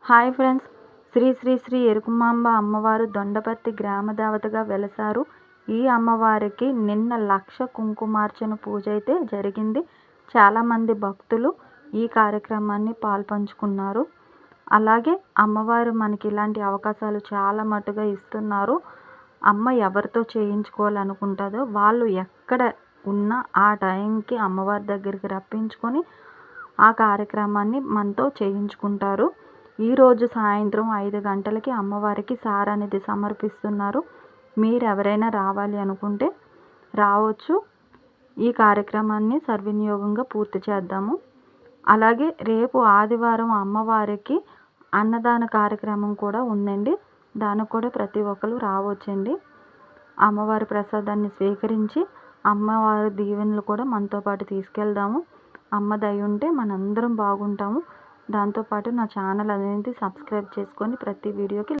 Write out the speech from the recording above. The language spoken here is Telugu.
హాయ్ ఫ్రెండ్స్, శ్రీ శ్రీ శ్రీ ఎరుకుమాంబ అమ్మవారు దొండపర్తి గ్రామ దేవతగా వెలసారు. ఈ అమ్మవారికి నిన్న 1,00,000 కుంకుమార్చన పూజ అయితే జరిగింది. చాలామంది భక్తులు ఈ కార్యక్రమాన్ని పాల్పంచుకున్నారు. అలాగే అమ్మవారు మనకి ఇలాంటి అవకాశాలు చాలా మటుగా ఇస్తున్నారు. అమ్మ ఎవరితో చేయించుకోవాలనుకుంటుందో వాళ్ళు ఎక్కడ ఉన్నా ఆ టైంకి అమ్మవారి దగ్గరికి రప్పించుకొని ఆ కార్యక్రమాన్ని మనతో చేయించుకుంటారు. ఈరోజు సాయంత్రం 5 గంటలకి అమ్మవారికి సారనిధి సమర్పిస్తున్నారు. మీరు ఎవరైనా రావాలి అనుకుంటే రావచ్చు. ఈ కార్యక్రమాన్ని సద్వినియోగంగా పూర్తి చేద్దాము. అలాగే రేపు ఆదివారం అమ్మవారికి అన్నదాన కార్యక్రమం కూడా ఉందండి. దానికి కూడా ప్రతి ఒక్కరు రావచ్చండి. అమ్మవారి ప్రసాదాన్ని స్వీకరించి అమ్మవారి దీవెనలు కూడా మనతో పాటు తీసుకెళ్దాము. అమ్మ దయ ఉంటే మనందరం బాగుంటాము. దాంతోపాటు నా ఛానల్ అనేది సబ్స్క్రైబ్ చేసుకొని ప్రతి వీడియోకి